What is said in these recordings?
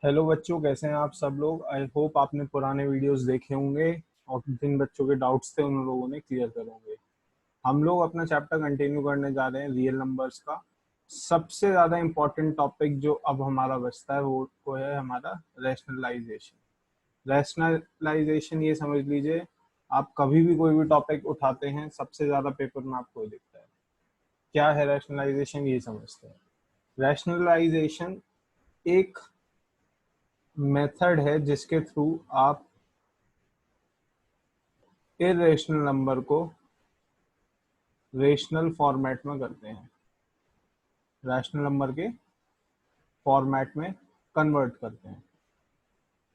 Hello बच्चों, कैसे हैं आप सब लोग। आई होप आपने पुराने वीडियोस देखे होंगे और जिन बच्चों के डाउट्स थे उन लोगों ने क्लियर कर होंगे। हम लोग अपना चैप्टर कंटिन्यू करने जा रहे हैं रियल नंबर्स का। सबसे ज्यादा इम्पोर्टेंट टॉपिक जो अब हमारा बचता है वो है हमारा रैशनलाइजेशन। रैशनलाइजेशन ये समझ लीजिए, आप कभी भी कोई भी टॉपिक उठाते हैं सबसे ज्यादा पेपर में आपको ये दिखता है। क्या है रैशनलाइजेशन, ये समझते हैं। रैशनलाइजेशन एक मेथड है जिसके थ्रू आप इरेशनल नंबर को रेशनल फॉर्मेट में करते हैं, रैशनल नंबर के फॉर्मेट में कन्वर्ट करते हैं।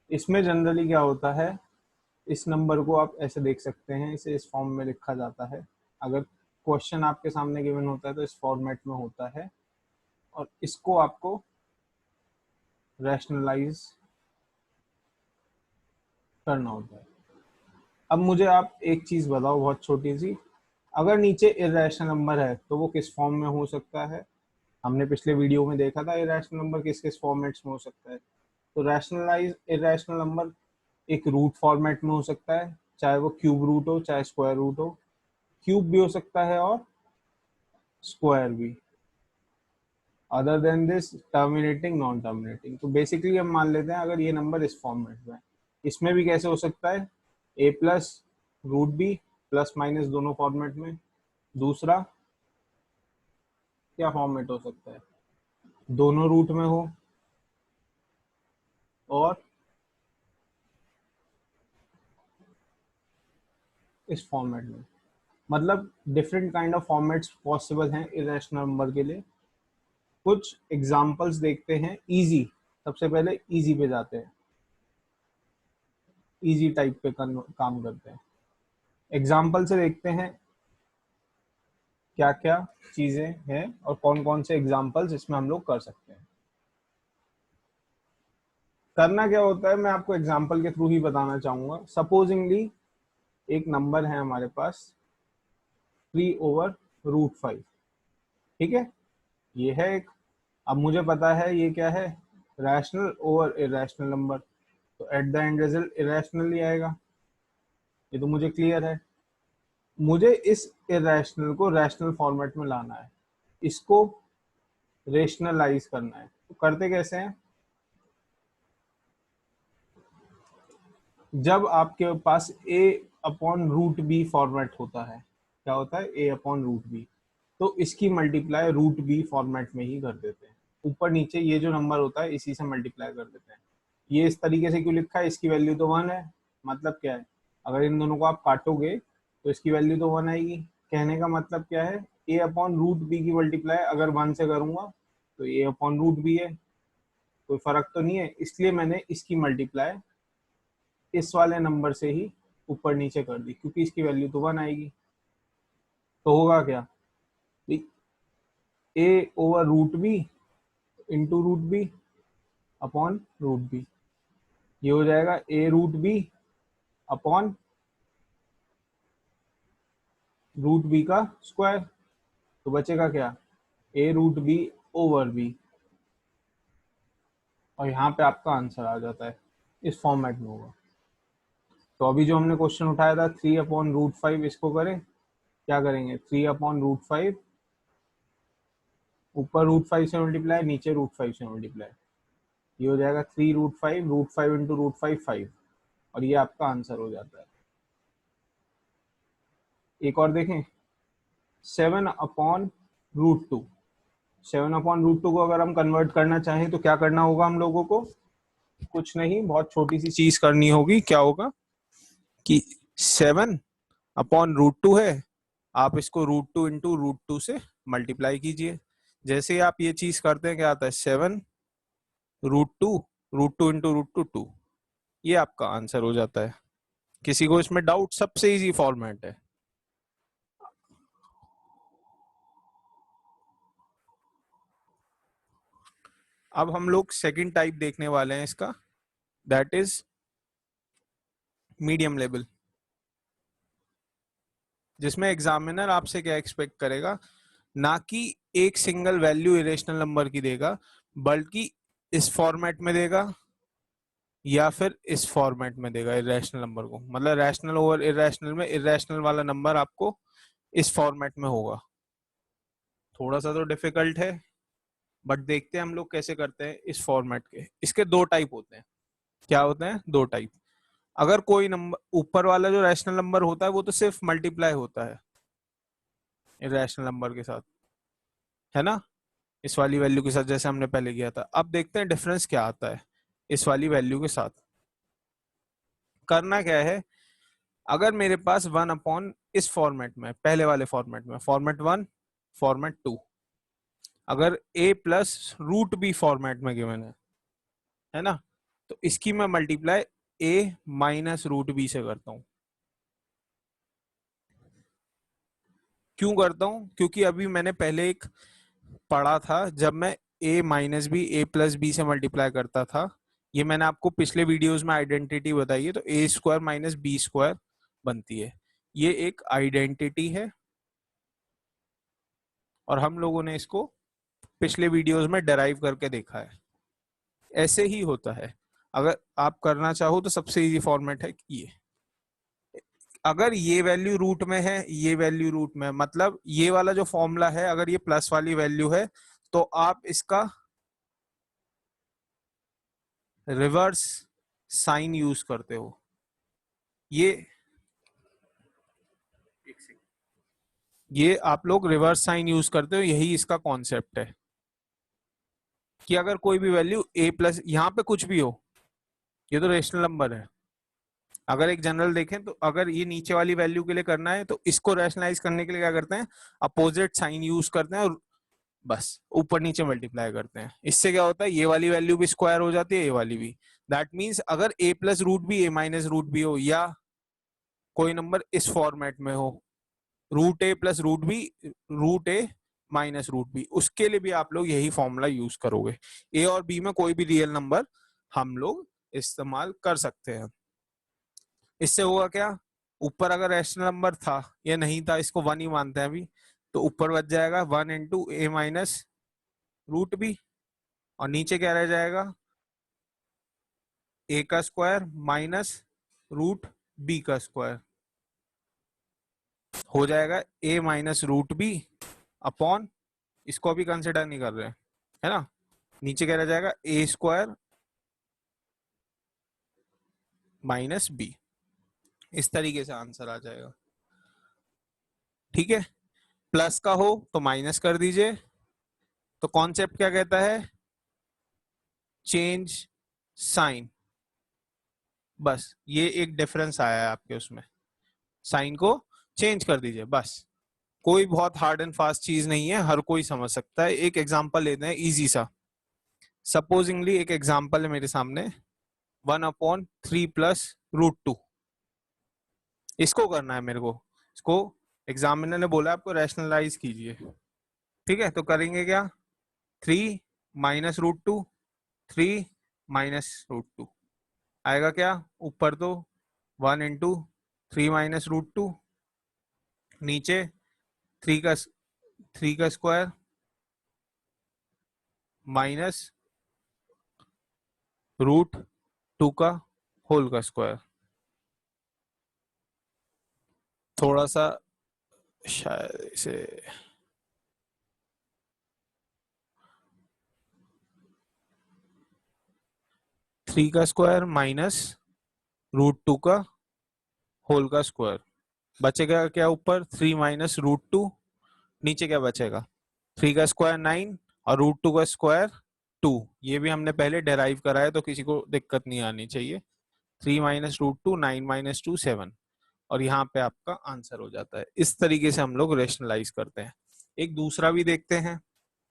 इसमें जनरली क्या होता है, इस नंबर को आप ऐसे देख सकते हैं, इसे इस फॉर्म में लिखा जाता है। अगर क्वेश्चन आपके सामने गिवन होता है तो इस फॉर्मेट में होता है और इसको आपको रैशनलाइज करना होता है। अब मुझे आप एक चीज बताओ बहुत छोटी सी, अगर नीचे इरेशनल नंबर है तो वो किस फॉर्म में हो सकता है। हमने पिछले वीडियो में देखा था इरेशनल नंबर किस किस फॉर्मेट्स में हो सकता है। तो रैशनलाइज इरेशनल नंबर एक रूट फॉर्मेट में हो सकता है, चाहे वो क्यूब रूट हो चाहे स्क्वायर रूट हो। क्यूब भी हो सकता है और स्क्वायर भी। Other than this terminating non terminating. तो बेसिकली हम मान लेते हैं अगर ये नंबर इस फॉर्मेट में है, इसमें भी कैसे हो सकता है, A plus root B plus minus दोनों फॉर्मेट में। दूसरा क्या फॉर्मेट हो सकता है, दोनों रूट में हो और इस फॉर्मेट में। मतलब different kind of formats possible हैं इरेशनल नंबर के लिए। कुछ एग्जांपल्स देखते हैं इजी। सबसे पहले इजी पे जाते हैं, इजी टाइप पे काम करते हैं। एग्जांपल से देखते हैं क्या क्या चीजें हैं और कौन कौन से एग्जांपल्स इसमें हम लोग कर सकते हैं। करना क्या होता है मैं आपको एग्जांपल के थ्रू ही बताना चाहूंगा। सपोजिंगली एक नंबर है हमारे पास 3/√5, ठीक है, ये है एक। अब मुझे पता है ये क्या है, रैशनल ओवर इरेशनल नंबर, तो at the end result irrational ही आएगा। ये तो मुझे क्लियर है। मुझे इस इरेशनल को रैशनल फॉर्मेट में लाना है, इसको रेशनलाइज करना है। तो करते कैसे हैं, जब आपके पास a/√b फॉर्मेट होता है, क्या होता है a/√b, तो इसकी मल्टीप्लाई √b फॉर्मेट में ही कर देते हैं। ऊपर नीचे ये जो नंबर होता है इसी से मल्टीप्लाई कर देते हैं। ये इस तरीके से क्यों लिखा है, इसकी वैल्यू तो 1 है। मतलब क्या है, अगर इन दोनों को आप काटोगे तो इसकी वैल्यू तो 1 आएगी। कहने का मतलब क्या है, a/√b की मल्टीप्लाई अगर 1 से करूंगा तो a/√b है, कोई फर्क तो नहीं है। इसलिए मैंने इसकी मल्टीप्लाई इस वाले नंबर से ही ऊपर नीचे कर दी, क्योंकि इसकी वैल्यू तो 1 आएगी। तो होगा क्या, a/√b into root B upon root B. ये हो जाएगा a√b अपॉन रूट बी का स्क्वायर। तो बचेगा क्या, a√b ओवर बी। और यहाँ पे आपका आंसर आ जाता है, इस फॉर्मेट में होगा। तो अभी जो हमने क्वेश्चन उठाया था 3/√5, इसको करें, क्या करेंगे, 3/√5 ऊपर √5 से मल्टीप्लाई, नीचे √5 से मल्टीप्लाई। ये हो जाएगा 3√5, √5 इंटू √5 5, और ये आपका आंसर हो जाता है। एक और देखें, 7/√2। 7/√2 को अगर हम कन्वर्ट करना चाहें तो क्या करना होगा हम लोगों को, कुछ नहीं, बहुत छोटी सी चीज करनी होगी। क्या होगा कि 7/√2 है, आप इसको √2 इंटू √2 से मल्टीप्लाई कीजिए। जैसे ही आप ये चीज करते हैं क्या आता है, 7√2, √2 इंटू √2 2। ये आपका आंसर हो जाता है। किसी को इसमें डाउट, सबसे इजी फॉर्मेट है। अब हम लोग सेकंड टाइप देखने वाले हैं इसका, दैट इज मीडियम लेवल, जिसमें एग्जामिनर आपसे क्या एक्सपेक्ट करेगा, ना कि एक सिंगल वैल्यू इरेशनल नंबर की देगा, बल्कि इस फॉर्मेट में देगा या फिर इस फॉर्मेट में देगा इरेशनल नंबर को, मतलब रैशनल ओवर इरेशनल में इरेशनल वाला नंबर आपको इस फॉर्मेट में होगा। थोड़ा सा तो डिफिकल्ट है, बट देखते हैं हम लोग कैसे करते हैं इस फॉर्मेट के। इसके दो टाइप होते हैं। क्या होते हैं? दो टाइप। अगर कोई नंबर ऊपर वाला जो रैशनल नंबर होता है वो तो सिर्फ मल्टीप्लाई होता है इरेशनल नंबर के साथ, है ना, इस वाली वैल्यू के साथ, जैसे हमने पहले किया था। अब देखते हैं डिफरेंस क्या आता है इस वाली वैल्यू के साथ। करना क्या है, अगर मेरे पास 1 अपॉन इस फॉर्मेट में, पहले वाले फॉर्मेट में, फॉर्मेट 1, फॉर्मेट 2, अगर a plus root B format में गिवन है ना, तो इसकी मैं multiply a minus root B से करता हूं। क्यों करता हूं? क्योंकि अभी मैंने पहले एक पढ़ा था, जब मैं a minus B a plus B से मल्टीप्लाई करता था, ये मैंने आपको पिछले वीडियोस में आइडेंटिटी बताई है, तो a square minus B square बनती है। ये एक आइडेंटिटी है और हम लोगों ने इसको पिछले वीडियोस में डेराइव करके देखा है। ऐसे ही होता है। अगर आप करना चाहो तो सबसे इजी फॉर्मेट है ये। अगर ये वैल्यू रूट में है, ये वैल्यू रूट में, मतलब ये वाला जो फॉर्मूला है, अगर ये प्लस वाली वैल्यू है तो आप इसका रिवर्स साइन यूज करते हो। ये आप लोग रिवर्स साइन यूज करते हो, यही इसका कॉन्सेप्ट है कि अगर कोई भी वैल्यू a प्लस, यहाँ पे कुछ भी हो, ये तो रेशनल नंबर है। अगर एक जनरल देखें तो अगर ये नीचे वाली वैल्यू के लिए करना है तो इसको रैशनलाइज करने के लिए क्या करते हैं, अपोजिट साइन यूज करते हैं और बस ऊपर नीचे मल्टीप्लाई करते हैं। इससे क्या होता है, ये वाली वैल्यू भी स्क्वायर हो जाती है, ये वाली भी। दैट मीन्स अगर a plus root B a minus root B हो, या कोई नंबर इस फॉर्मेट में हो, root a plus root B, root a minus root B, उसके लिए भी आप लोग यही फॉर्मूला यूज करोगे। a और b में कोई भी रियल नंबर हम लोग इस्तेमाल कर सकते हैं। इससे होगा क्या, ऊपर अगर रैशनल नंबर था या नहीं था, इसको 1 ही मानते हैं अभी, तो ऊपर बच जाएगा 1 into a minus root B, और नीचे क्या रह जाएगा, a का स्क्वायर माइनस रूट b का स्क्वायर, हो जाएगा a minus root B upon, इसको अभी कंसिडर नहीं कर रहे हैं, है ना, नीचे क्या रह जाएगा, a स्क्वायर माइनस बी। इस तरीके से आंसर आ जाएगा। ठीक है, प्लस का हो तो माइनस कर दीजिए। तो कॉन्सेप्ट क्या कहता है, चेंज साइन। बस ये एक डिफरेंस आया है आपके उसमें, साइन को चेंज कर दीजिए बस। कोई बहुत हार्ड एंड फास्ट चीज नहीं है, हर कोई समझ सकता है। एक एग्जांपल लेते हैं इजी सा। सपोजिंगली एक एग्जांपल है मेरे सामने, 1/3 प्लस रूट 2। इसको करना है मेरे को, इसको एग्जामिनर ने बोला आपको रैशनलाइज कीजिए। ठीक है, तो करेंगे क्या, 3 माइनस रूट 2, 3 माइनस रूट 2 आएगा क्या, ऊपर तो 1 इंटू 3 माइनस रूट 2, नीचे 3 का स्क्वायर माइनस रूट 2 का होल का स्क्वायर। थोड़ा सा शायद इसे, 3 का स्क्वायर माइनस रूट 2 का होल का स्क्वायर, बचेगा क्या ऊपर, 3 माइनस रूट 2, नीचे क्या बचेगा, 3 का स्क्वायर 9 और रूट 2 का स्क्वायर 2। ये भी हमने पहले डेराइव करा है तो किसी को दिक्कत नहीं आनी चाहिए। 3 माइनस रूट 2, 9 माइनस 2 7, और यहाँ पे आपका आंसर हो जाता है। इस तरीके से हम लोग रेशनलाइज करते हैं। एक दूसरा भी देखते हैं।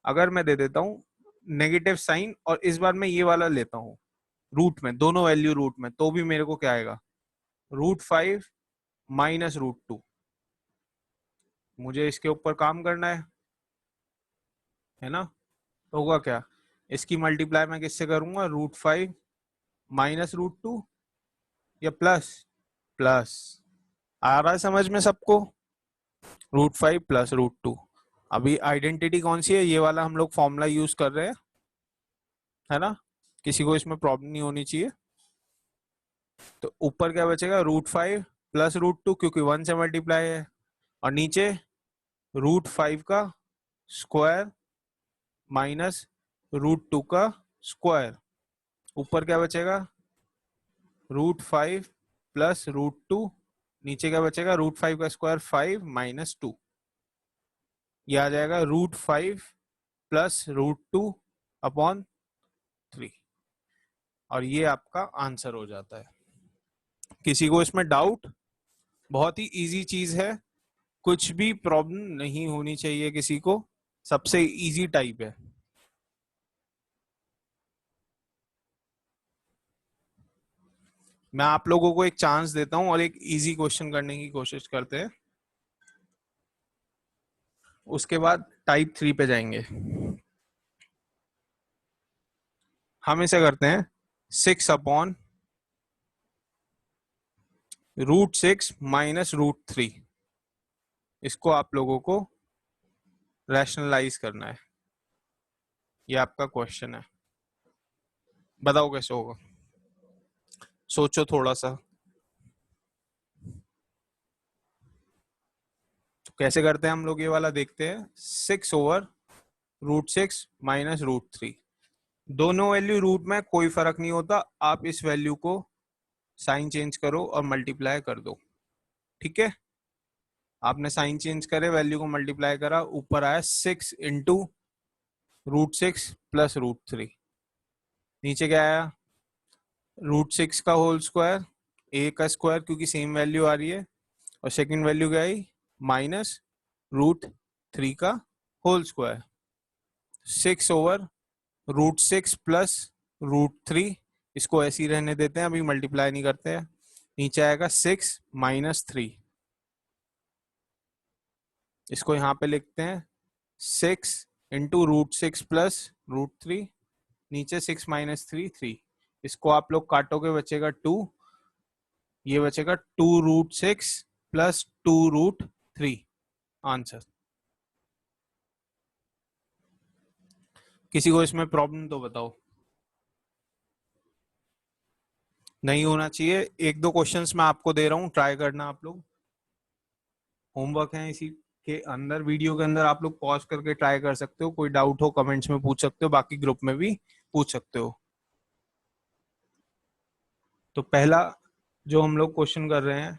अगर मैं दे देता हूँ नेगेटिव साइन और इस बार मैं ये वाला लेता हूँ रूट में, दोनों वैल्यू रूट में, तो भी मेरे को क्या आएगा, √5 माइनस रूट 2। मुझे इसके ऊपर काम करना है ना, तो होगा क्या, इसकी मल्टीप्लाई मैं किससे करूंगा, √5 माइनस रूट 2 या प्लस प्लस, आ रहा है समझ में सबको, √5 प्लस रूट 2। अभी आइडेंटिटी कौन सी है, ये वाला हम लोग फॉर्मूला यूज कर रहे हैं, है ना, किसी को इसमें प्रॉब्लम नहीं होनी चाहिए। तो ऊपर क्या बचेगा, √5 प्लस √2 क्योंकि 1 से मल्टीप्लाई है, और नीचे √5 का स्क्वायर माइनस √2 का स्क्वायर। ऊपर क्या बचेगा, √5 प्लस √2, नीचे क्या बचेगा, √5 का स्क्वायर 5 माइनस 2, ये आ जाएगा √5 प्लस √2 अपॉन 3, और ये आपका आंसर हो जाता है। किसी को इसमें डाउट? बहुत ही इजी चीज है, कुछ भी प्रॉब्लम नहीं होनी चाहिए किसी को, सबसे इजी टाइप है। मैं आप लोगों को एक चांस देता हूं और एक इजी क्वेश्चन करने की कोशिश करते हैं, उसके बाद टाइप 3 पे जाएंगे। हम इसे करते हैं 6 अपॉन √6 माइनस √3। इसको आप लोगों को रैशनलाइज करना है, ये आपका क्वेश्चन है। बताओ कैसे होगा, सोचो थोड़ा सा। तो कैसे करते हैं हम लोग, ये वाला देखते हैं। 6/√6 माइनस √3, दोनों वैल्यू रूट में, कोई फर्क नहीं होता, आप इस वैल्यू को साइन चेंज करो और मल्टीप्लाई कर दो। ठीक है, आपने साइन चेंज करे, वैल्यू को मल्टीप्लाई करा, ऊपर आया 6 इंटू √6 प्लस √3, नीचे क्या आया, √6 का होल स्क्वायर, ए का स्क्वायर क्योंकि सेम वैल्यू आ रही है, और सेकंड वैल्यू क्या आई, माइनस √3 का होल स्क्वायर। 6/√6 प्लस √3, इसको ऐसे ही रहने देते हैं, अभी मल्टीप्लाई नहीं करते हैं। नीचे आएगा 6 माइनस 3, इसको यहाँ पे लिखते हैं 6 इंटू √6 प्लस √3, नीचे 6 माइनस 3 3, इसको आप लोग काटोगे बचेगा 2, ये बचेगा 2√6 प्लस 2√3, आंसर। किसी को इसमें प्रॉब्लम तो बताओ। नहीं होना चाहिए, एक दो क्वेश्चंस मैं आपको दे रहा हूँ, ट्राई करना, आप लोग होमवर्क है इसी के अंदर, वीडियो के अंदर आप लोग पॉज करके ट्राई कर सकते हो, कोई डाउट हो कमेंट्स में पूछ सकते हो, बाकी ग्रुप में भी पूछ सकते हो। तो पहला जो हम लोग क्वेश्चन कर रहे हैं,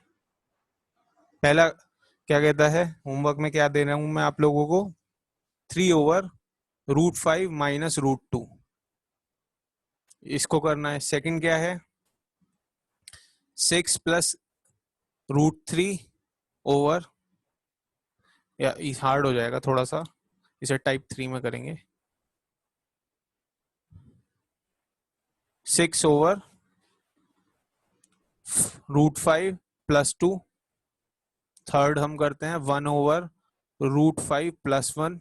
पहला क्या कहता है, होमवर्क में क्या दे रहा हूं मैं आप लोगों को, 3/√5 माइनस √2, इसको करना है। सेकंड क्या है, 6 प्लस √3 ओवर, या हार्ड हो जाएगा थोड़ा सा, इसे टाइप 3 में करेंगे, 6/√5 प्लस 2, थर्ड हम करते हैं 1/√5 प्लस 1,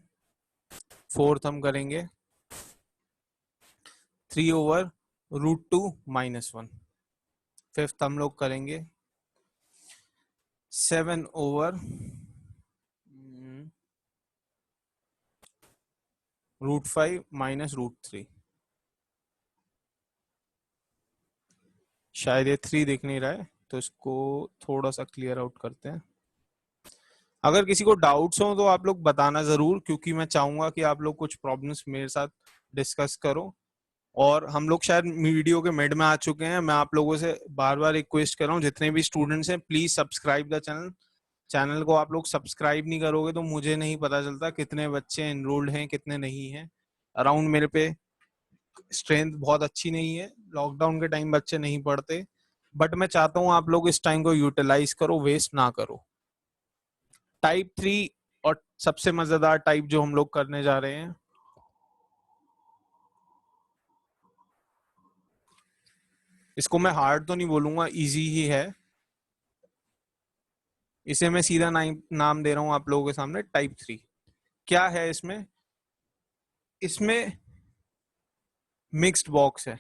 फोर्थ हम करेंगे 3/√2 माइनस 1, फिफ्थ हम लोग करेंगे 7/√5 माइनस √3, शायद ये 3 दिख नहीं रहा है, तो इसको थोड़ा सा क्लियर आउट करते हैं। अगर किसी को डाउट्स हो तो आप लोग बताना जरूर, क्योंकि मैं चाहूंगा कि आप लोग कुछ प्रॉब्लम्स मेरे साथ डिस्कस करो। और हम लोग शायद वीडियो के मिड में आ चुके हैं, मैं आप लोगों से बार बार रिक्वेस्ट कर रहा हूँ, जितने भी स्टूडेंट्स हैं please subscribe the channel. Channel को आप लोग सब्सक्राइब नहीं करोगे तो मुझे नहीं पता चलता कितने बच्चे एनरोल्ड हैं कितने नहीं हैं। अराउंड मेरे पे स्ट्रेंथ बहुत अच्छी नहीं है, लॉकडाउन के टाइम बच्चे नहीं पढ़ते, बट मैं चाहता हूँ आप लोग इस टाइम को यूटिलाइज करो, वेस्ट ना करो। टाइप 3 और सबसे मजेदार टाइप जो हम लोग करने जा रहे हैं, इसको मैं हार्ड तो नहीं बोलूंगा, इजी ही है, इसे मैं सीधा नाम दे रहा हूं आप लोगों के सामने, टाइप 3। क्या है इसमें, इसमें मिक्स्ड बॉक्स है,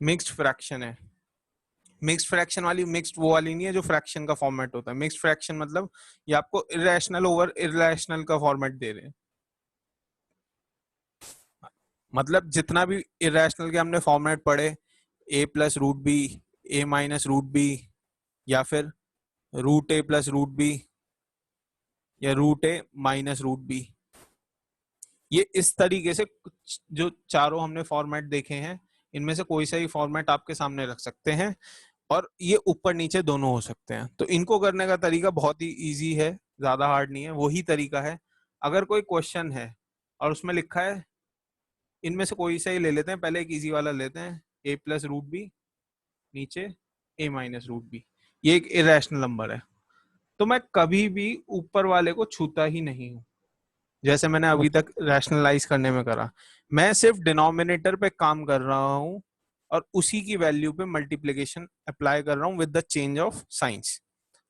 मिक्स्ड फ्रैक्शन है। मिक्स्ड फ्रैक्शन वाली, मिक्स्ड वो वाली नहीं है जो फ्रैक्शन का फॉर्मेट होता है, मिक्स्ड फ्रैक्शन मतलब ये आपको इरेशनल ओवर इरेशनल का फॉर्मेट दे रहे हैं। मतलब जितना भी इरेशनल के हमने फॉर्मेट पढ़े, a plus √b, A minus root B, या फिर root A plus root B, या root A minus root B. ये इस तरीके से जो चारों हमने फॉर्मेट देखे हैं, इनमें से कोई सा ही फॉर्मेट आपके सामने रख सकते हैं, और ये ऊपर नीचे दोनों हो सकते हैं। तो इनको करने का तरीका बहुत ही इजी है, ज्यादा हार्ड नहीं है, वही तरीका है। अगर कोई क्वेश्चन है और उसमें लिखा है, इनमें से कोई सा ही ले लेते हैं, पहले एक इजी वाला लेते हैं, ए प्लस रूट बी, नीचे ए माइनस रूट बी, ये एक इरेशनल नंबर है, तो मैं कभी भी ऊपर वाले को छूता ही नहीं हूं, जैसे मैंने अभी तक रैशनलाइज करने में करा। मैं सिर्फ डिनोमिनेटर पे काम कर रहा हूं और उसी की वैल्यू पे मल्टीप्लिकेशन अप्लाई कर रहा हूं with the change of science.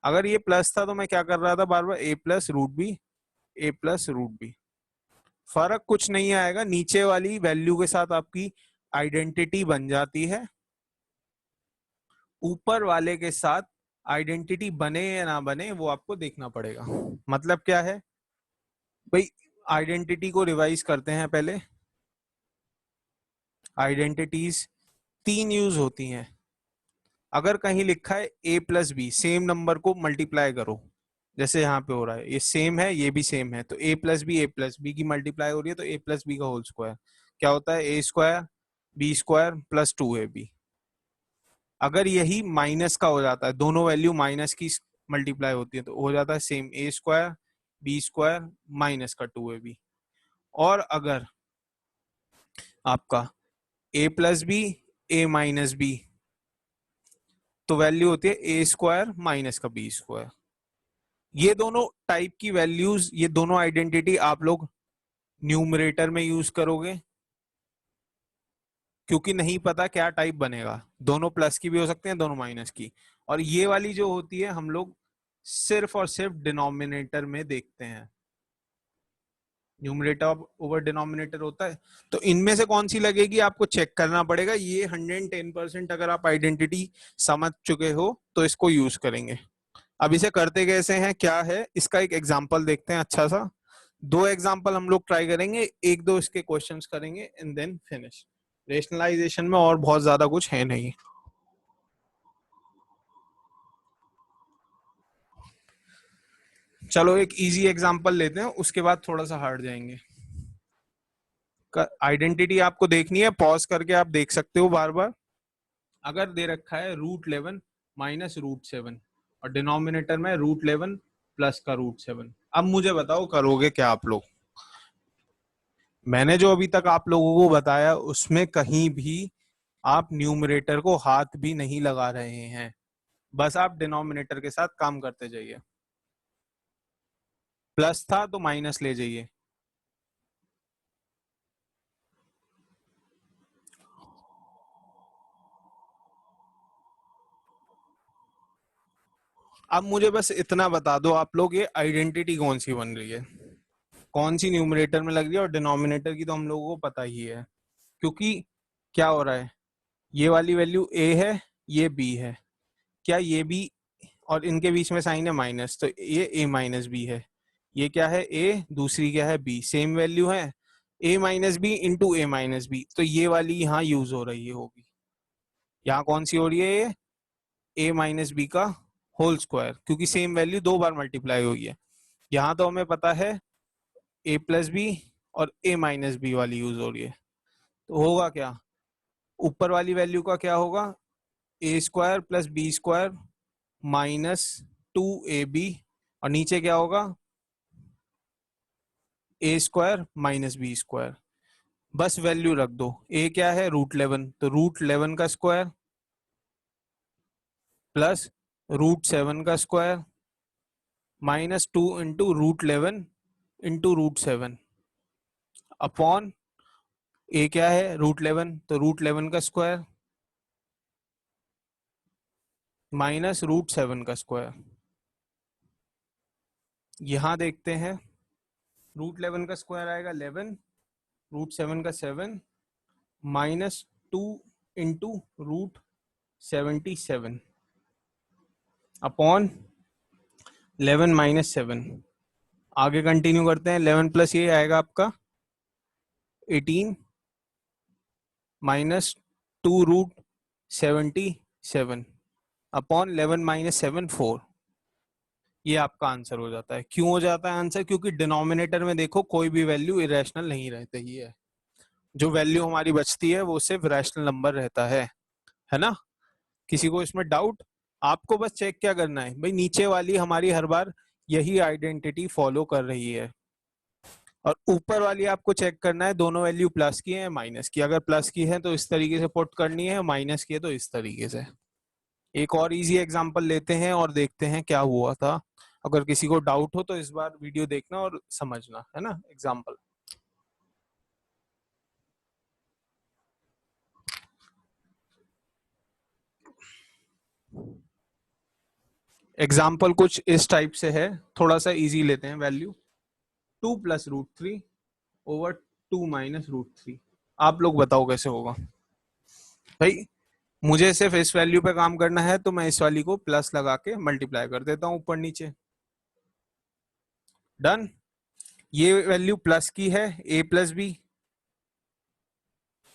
अगर ये प्लस था तो मैं क्या कर रहा था, बार बार ए प्लस रूट बी, ए प्लस रूट बी। फर्क कुछ नहीं आएगा, नीचे वाली वैल्यू के साथ आपकी आइडेंटिटी बन जाती है, ऊपर वाले के साथ आइडेंटिटी बने या ना बने वो आपको देखना पड़ेगा। मतलब क्या है भाई, आइडेंटिटी को रिवाइज करते हैं पहले। आइडेंटिटीज 3 यूज होती हैं। अगर कहीं लिखा है A plus B, same number को मल्टीप्लाई करो, जैसे यहाँ पे हो रहा है, ये सेम है ये भी सेम है, तो ए प्लस बी की मल्टीप्लाई हो रही है, तो ए प्लस बी का होल स्क्वायर क्या होता है, A square B square plus 2ab। अगर यही माइनस का हो जाता है, दोनों वैल्यू माइनस की मल्टीप्लाई होती है, तो हो जाता है सेम ए स्क्वायर बी स्क्वायर माइनस का 2ab। और अगर आपका ए प्लस बी ए माइनस बी, तो वैल्यू होती है ए स्क्वायर माइनस का बी स्क्वायर। ये दोनों टाइप की वैल्यूज, ये दोनों आइडेंटिटी आप लोग न्यूमरेटर में यूज करोगे, क्योंकि नहीं पता क्या टाइप बनेगा, दोनों प्लस की भी हो सकते हैं, दोनों माइनस की। और ये वाली जो होती है हम लोग सिर्फ और सिर्फ डिनोमिनेटर में देखते हैं, न्यूमरेटर ओवर डिनोमिनेटर होता है। तो इनमें से कौन सी लगेगी आपको चेक करना पड़ेगा। ये 110% अगर आप आइडेंटिटी समझ चुके हो तो इसको यूज करेंगे। अब इसे करते कैसे हैं, क्या है, इसका एक एग्जांपल देखते हैं अच्छा सा। 2 एग्जांपल हम लोग ट्राई करेंगे, 1-2 इसके क्वेश्चंस करेंगे एंड देन फिनिश। रेशनलाइजेशन में और बहुत ज्यादा कुछ है नहीं। चलो एक इजी एग्जांपल लेते हैं, उसके बाद थोड़ा सा हार्ड जाएंगे। आइडेंटिटी आपको देखनी है, पॉज करके आप देख सकते हो बार बार। अगर दे रखा है √11 माइनस √7 और डिनोमिनेटर में √11 प्लस का √7, अब मुझे बताओ करोगे क्या आप लोग। मैंने जो अभी तक आप लोगों को बताया उसमें कहीं भी आप न्यूमरेटर को हाथ भी नहीं लगा रहे हैं, बस आप डिनोमिनेटर के साथ काम करते जाइए। प्लस था तो माइनस ले जाइए, अब मुझे बस इतना बता दो आप लोग, ये आइडेंटिटी कौन सी बन रही है, कौन सी न्यूमरेटर में लग रही है, और डिनोमिनेटर की तो हम लोगों को पता ही है। क्योंकि क्या हो रहा है, ये वाली वैल्यू ए है ये बी है, क्या ये बी, और इनके बीच में साइन है माइनस, तो ये ए माइनस बी है। ये क्या है ए, दूसरी क्या है बी, सेम वैल्यू है, ए माइनस बी इंटू ए माइनस बी, तो ये वाली यहाँ यूज हो रही है होगी। यहाँ कौन सी हो रही है, ये ए माइनस बी का होल स्क्वायर, क्योंकि सेम वैल्यू 2 बार मल्टीप्लाई हुई है। यहाँ तो हमें पता है ए प्लस बी और ए माइनस बी वाली यूज हो रही है, तो होगा क्या, ऊपर वाली वैल्यू का क्या होगा, A square plus B square minus 2ab, और नीचे क्या होगा, A square minus B square. बस वैल्यू रख दो, ए क्या है √11, तो √11 का स्क्वायर प्लस √7 का square minus 2 into √11 into √7 upon A क्या है √11, तो √11 का स्क्वायर माइनस √7 का स्क्वायर। यहां देखते हैं, √11 का स्क्वायर आएगा 11, √7 का 7 माइनस 2 इंटू √77 अपॉन 11 माइनस 7। आगे कंटिन्यू करते हैं, 11 प्लस ये आएगा आपका 18 माइनस 2 √77 अपॉन 11 माइनस 7 4। ये आपका आंसर हो जाता है। क्यों हो जाता है आंसर? क्योंकि डिनोमिनेटर में देखो कोई भी वैल्यू इरेशनल नहीं रहती ही है। जो वैल्यू हमारी बचती है वो सिर्फ रैशनल नंबर रहता है ना। किसी को इसमें डाउट? आपको बस चेक क्या करना है भाई, नीचे वाली हमारी हर बार यही आइडेंटिटी फॉलो कर रही है, और ऊपर वाली आपको चेक करना है दोनों वैल्यू प्लस की है माइनस की। अगर प्लस की है तो इस तरीके से पुट करनी है, माइनस की है तो इस तरीके से। एक और इजी एग्जांपल लेते हैं और देखते हैं क्या हुआ था। अगर किसी को डाउट हो तो इस बार वीडियो देखना और समझना, है ना। एग्जांपल, एग्जाम्पल कुछ इस टाइप से है, थोड़ा सा इजी लेते हैं। Value 2 plus root 3 over 2 minus root 3। आप लोग बताओ कैसे होगा भाई। मुझे सिर्फ इस वैल्यू पे काम करना है तो मैं इस वाली को प्लस लगा के मल्टीप्लाई कर देता हूं ऊपर नीचे। डन। ये वैल्यू प्लस की है, a प्लस बी,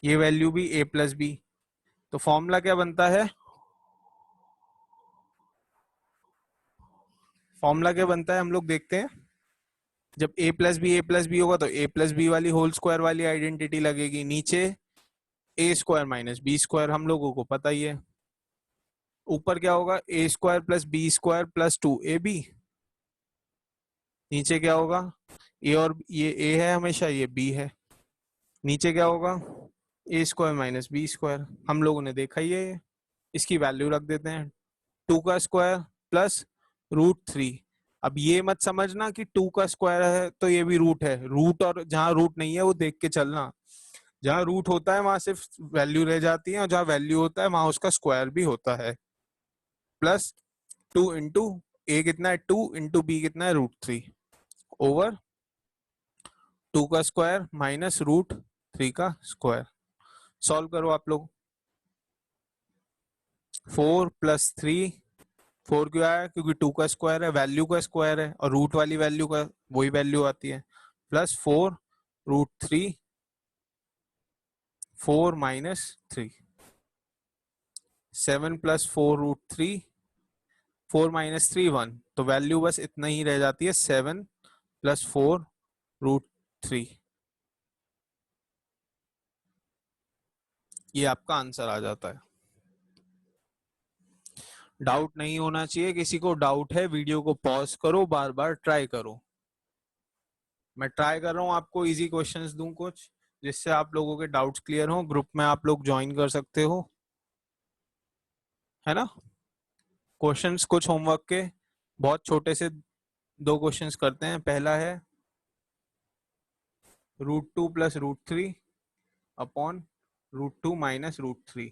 ये वैल्यू भी a प्लस बी। तो फॉर्मूला क्या बनता है? फॉर्मूला क्या बनता है हम लोग देखते हैं। जब a प्लस बी होगा तो a प्लस बी वाली होल स्क्वायर वाली आइडेंटिटी लगेगी। नीचे a square minus B square हम लोगों को पता ही है। ऊपर क्या होगा? a square plus B square plus 2ab। नीचे क्या होगा? a और ये a है हमेशा, ये b है। नीचे क्या होगा? a square minus B square, हम लोगों ने देखा ही है ये। इसकी वैल्यू रख देते हैं 2 का स्क्वायर प्लस रूट 3। अब ये मत समझना कि 2 का स्क्वायर है तो ये भी रूट है। रूट और जहां रूट नहीं है वो देख के चलना। जहां रूट होता है वहां सिर्फ वैल्यू रह जाती है, और जहां वैल्यू होता है वहां उसका स्क्वायर भी होता है। प्लस 2 इंटू ए कितना है 2 इंटू बी कितना है रूट 3 ओवर 2 का स्क्वायर माइनस रूट 3 का स्क्वायर। सॉल्व करो आप लोग। 4 प्लस 3, 4 क्यों आया? क्योंकि 2 का स्क्वायर है, वैल्यू का स्क्वायर है, और रूट वाली वैल्यू का वही वैल्यू आती है। Plus 4 root 3 4 minus 3। 7 plus 4 root 3, 4 minus 3 1। तो वैल्यू बस इतना ही रह जाती है 7 प्लस 4 रूट 3। ये आपका आंसर आ जाता है। डाउट नहीं होना चाहिए। किसी को डाउट है वीडियो को पॉज करो, बार बार ट्राई करो। मैं ट्राई कर रहा हूँ आपको इजी क्वेश्चंस दूं कुछ, जिससे आप लोगों के डाउट्स क्लियर हो। ग्रुप में आप लोग ज्वाइन कर सकते हो, है ना। क्वेश्चंस कुछ होमवर्क के बहुत छोटे से 2 क्वेश्चंस करते हैं। पहला है √2 प्लस √3 अपॉन √2 माइनस √3।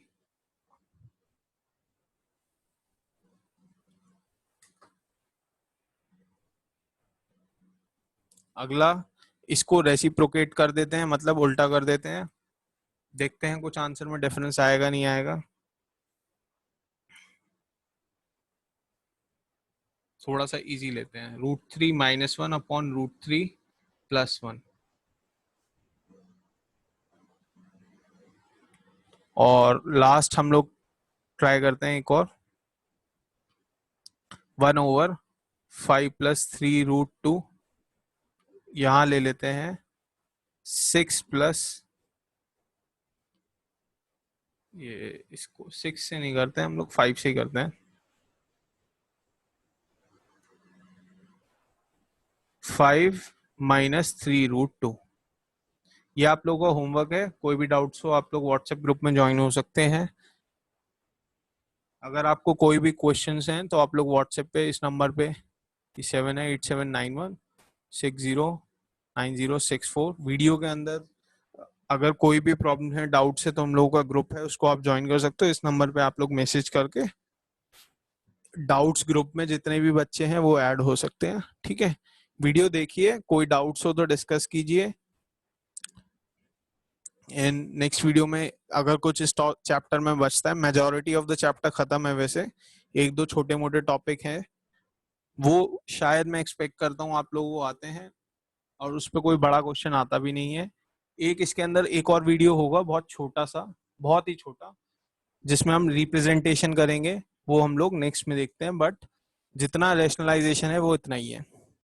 अगला, इसको रेसिप्रोकेट कर देते हैं, मतलब उल्टा कर देते हैं। देखते हैं कुछ आंसर में डिफरेंस आएगा नहीं आएगा। थोड़ा सा इजी लेते हैं। √3 माइनस 1 अपॉन √3 प्लस 1। और लास्ट हम लोग ट्राई करते हैं एक और, 1/5 प्लस 3√2। यहां ले लेते हैं 6 प्लस, ये इसको 6 से नहीं करते हम लोग, 5 से ही करते हैं। 5 माइनस 3√2। ये आप लोगों का होमवर्क है। कोई भी डाउट्स हो आप लोग व्हाट्सएप ग्रुप में ज्वाइन हो सकते हैं। अगर आपको कोई भी क्वेश्चंस हैं तो आप लोग व्हाट्सएप पे इस नंबर पे 78791609064 वीडियो के अंदर अगर कोई भी प्रॉब्लम है, डाउट्स है, तो हम लोगों का ग्रुप है उसको आप ज्वाइन कर सकते हो। इस नंबर पे आप लोग मैसेज करके डाउट्स ग्रुप में जितने भी बच्चे हैं वो ऐड हो सकते हैं। ठीक है, वीडियो देखिए, कोई डाउट्स हो तो डिस्कस कीजिए। एंड नेक्स्ट वीडियो में अगर कुछ इस चैप्टर में बचता है, मेजॉरिटी ऑफ द चैप्टर खत्म है वैसे, एक दो छोटे मोटे टॉपिक हैं वो शायद मैं एक्सपेक्ट करता हूँ आप लोगों को आते हैं, और उस पर कोई बड़ा क्वेश्चन आता भी नहीं है। एक इसके अंदर एक और वीडियो होगा बहुत छोटा सा, बहुत ही छोटा, जिसमें हम रिप्रेजेंटेशन करेंगे वो हम लोग नेक्स्ट में देखते हैं, बट जितना रैशनलाइजेशन है वो इतना ही है।